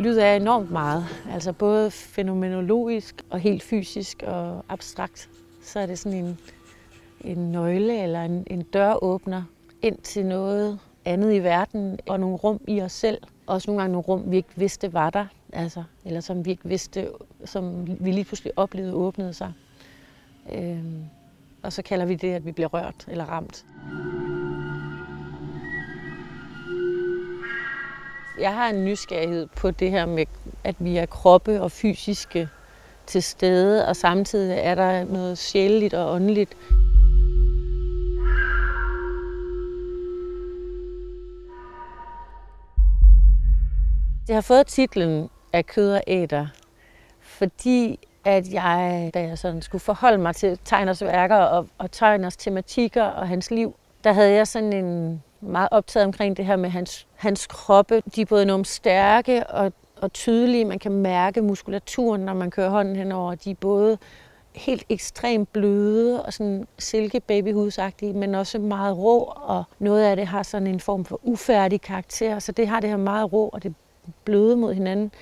lyd er enormt meget. Altså både fænomenologisk og helt fysisk og abstrakt. Så er det sådan en nøgle eller en døråbner ind til noget andet i verden og nogle rum i os selv. Også nogle gange nogle rum, vi ikke vidste var der, altså, eller som vi ikke vidste, som vi lige pludselig oplevede åbnede sig. Og så kalder vi det, at vi bliver rørt eller ramt. Jeg har en nysgerrighed på det her med, at vi er kroppe og fysiske til stede, og samtidig er der noget sjæleligt og åndeligt. Jeg har fået titlen af Kød og æter, fordi at jeg, da jeg sådan skulle forholde mig til Tegners værker og Tegners tematikker og hans liv, der havde jeg sådan en meget optaget omkring det her med hans kroppe. De er både enormt stærke og tydelige. Man kan mærke muskulaturen, når man kører hånden henover. De er både helt ekstremt bløde og sådan silke-babyhudsagtige, men også meget rå, og noget af det har sådan en form for ufærdig karakter. Så det har det her meget rå, og det bløde mod hinanden.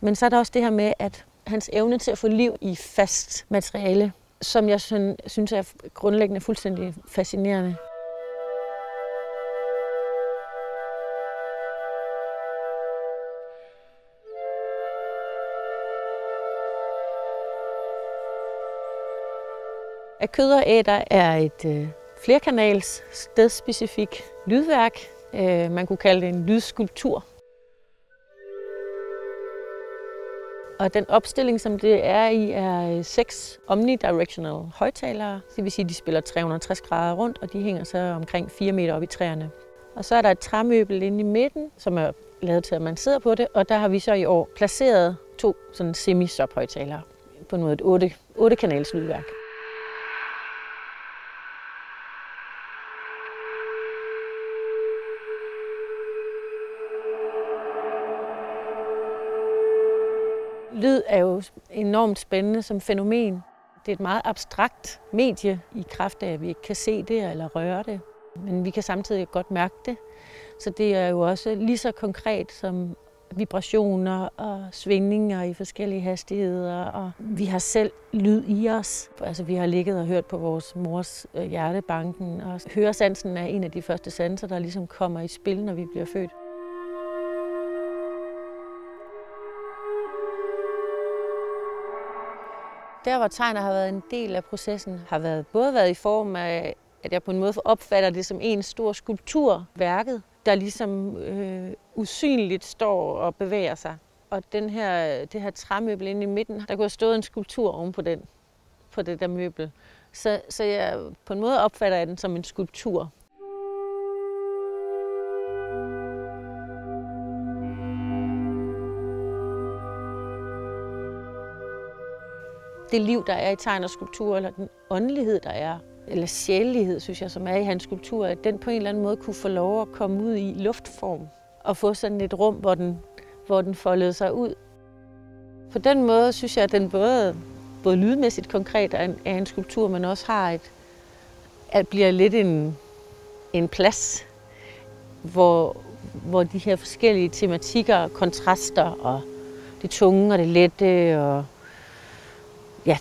Men så er der også det her med, at hans evne til at få liv i fast materiale, som jeg synes er grundlæggende fuldstændig fascinerende. Af Kød og æter er et flerkanals stedspecifik lydværk. Man kunne kalde det en lydskulptur. Og den opstilling, som det er i, er 6 omnidirectional højttalere. Det vil sige, at de spiller 360 grader rundt, og de hænger så omkring 4 meter op i træerne. Og så er der et træmøbel inde i midten, som er lavet til, at man sidder på det. Og der har vi så i år placeret 2 sådan semi-sub-højttalere. På en måde et 8-kanals lydværk. Lyd er jo enormt spændende som fænomen. Det er et meget abstrakt medie i kraft af, at vi ikke kan se det eller røre det. Men vi kan samtidig godt mærke det. Så det er jo også lige så konkret som vibrationer og svingninger i forskellige hastigheder. Og vi har selv lyd i os. Altså, vi har ligget og hørt på vores mors hjertebanken. Og høresansen er en af de første sanser, der ligesom kommer i spil, når vi bliver født. Der, hvor Tegner har været en del af processen, har både været i form af, at jeg på en måde opfatter det som en stor skulpturværket, der ligesom usynligt står og bevæger sig. Og det her træmøbel inde i midten, der kunne have stået en skulptur oven på det der møbel. Så jeg på en måde opfatter jeg den som en skulptur. Det liv, der er i Tegners skulptur, eller den åndelighed, der er, eller sjælelighed, synes jeg, som er i hans skulptur, at den på en eller anden måde kunne få lov at komme ud i luftform og få sådan et rum, hvor den foldede sig ud. På den måde synes jeg, at den både lydmæssigt konkret er en skulptur, men også har at bliver lidt en plads, hvor de her forskellige tematikker, kontraster og det tunge og det lette og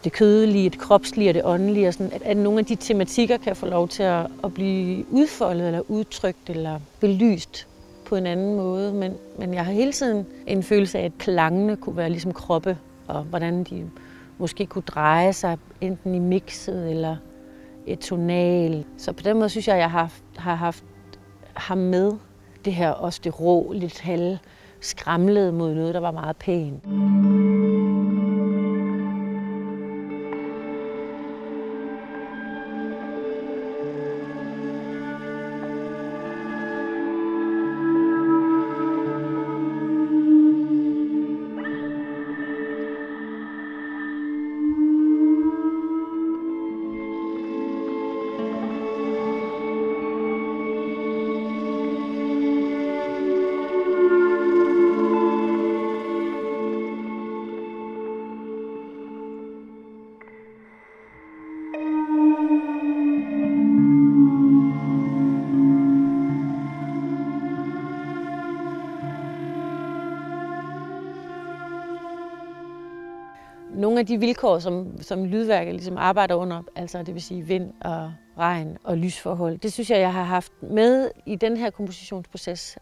det kødelige, det kropslige og det åndelige, og sådan, at nogle af de tematikker kan få lov til at blive udfoldet eller udtrykt eller belyst på en anden måde. Men jeg har hele tiden en følelse af, at klangene kunne være ligesom kroppe, og hvordan de måske kunne dreje sig enten i mixet eller et tonal. Så på den måde synes jeg har haft ham med det her også det rå, lidt halv skramlede mod noget, der var meget pænt. nogle af de vilkår, som lydværket ligesom arbejder under, altså det vil sige vind og regn og lysforhold, det synes jeg har haft med i den her kompositionsproces.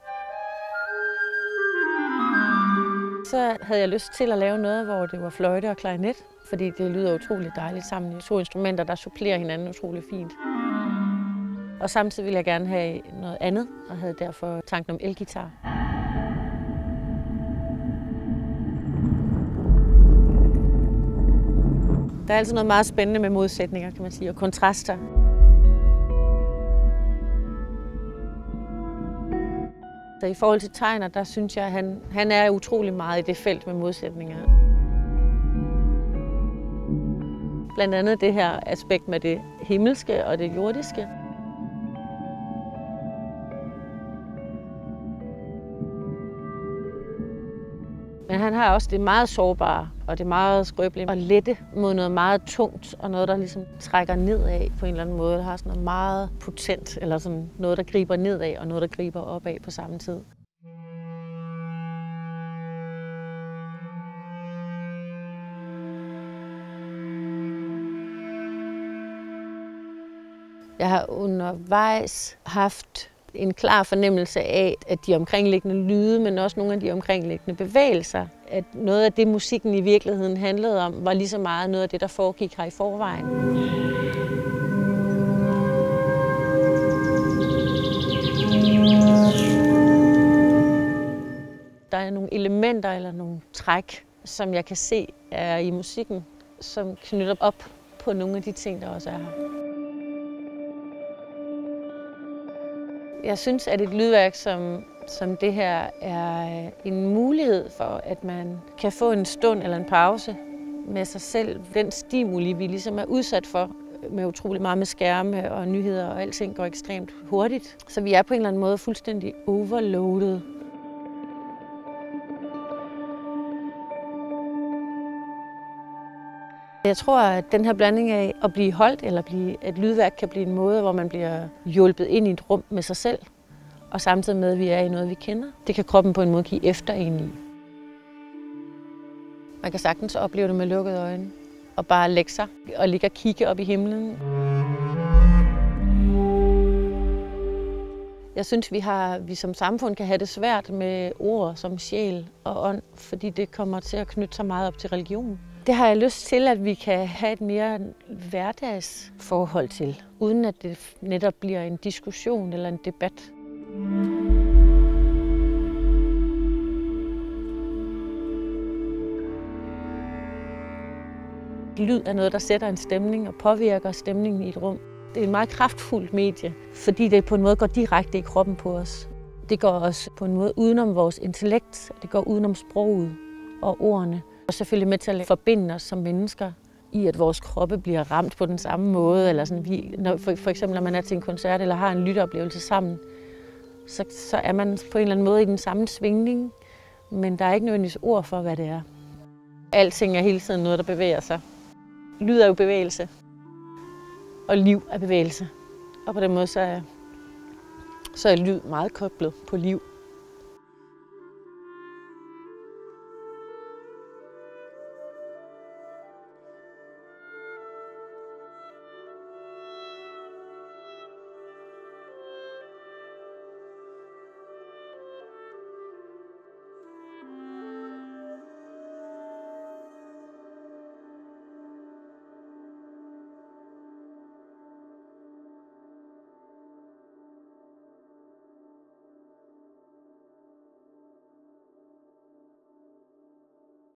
Så havde jeg lyst til at lave noget, hvor det var fløjte og klarinet, fordi det lyder utroligt dejligt sammen i to instrumenter, der supplerer hinanden utroligt fint. Og samtidig ville jeg gerne have noget andet, og havde derfor tanken om elgitar. Der er altid noget meget spændende med modsætninger, kan man sige, og kontraster. Så i forhold til Tegner, der synes jeg, at han er utrolig meget i det felt med modsætninger. Blandt andet det her aspekt med det himmelske og det jordiske. Men han har også det meget sårbare og det meget skrøbelige og lette mod noget meget tungt og noget, der ligesom trækker nedad på en eller anden måde. Det har sådan noget meget potent, eller sådan noget, der griber nedad og noget, der griber opad på samme tid. Jeg har undervejs haft en klar fornemmelse af, at de omkringliggende lyde, men også nogle af de omkringliggende bevægelser, at noget af det, musikken i virkeligheden handlede om, var lige så meget noget af det, der foregik her i forvejen. Der er nogle elementer eller nogle træk, som jeg kan se er i musikken, som knytter op på nogle af de ting, der også er her. Jeg synes, at et lydværk som det her er en mulighed for, at man kan få en stund eller en pause med sig selv. Den stimuli, vi ligesom er udsat for med utrolig meget med skærme og nyheder, og alting går ekstremt hurtigt. Så vi er på en eller anden måde fuldstændig overloadet. Jeg tror, at den her blanding af at blive holdt, eller et lydværk kan blive en måde, hvor man bliver hjulpet ind i et rum med sig selv, og samtidig med, at vi er i noget, vi kender. Det kan kroppen på en måde give efter en i. Man kan sagtens opleve det med lukkede øjne, og bare lægge sig og ligge og kigge op i himlen. Jeg synes, vi som samfund kan have det svært med ord som sjæl og ånd, fordi det kommer til at knytte sig meget op til religion. Det har jeg lyst til, at vi kan have et mere hverdagsforhold til, uden at det netop bliver en diskussion eller en debat. Lyd er noget, der sætter en stemning og påvirker stemningen i et rum. Det er et meget kraftfuldt medie, fordi det på en måde går direkte i kroppen på os. Det går også på en måde udenom vores intellekt, det går udenom sproget og ordene. Og selvfølgelig med til at forbinde os som mennesker i, at vores kroppe bliver ramt på den samme måde. Eller sådan, for eksempel når man er til en koncert eller har en lytteoplevelse sammen, så er man på en eller anden måde i den samme svingning, men der er ikke nødvendigvis ord for, hvad det er. Alting er hele tiden noget, der bevæger sig. Lyd er jo bevægelse, og liv er bevægelse. Og på den måde så er lyd meget koblet på liv.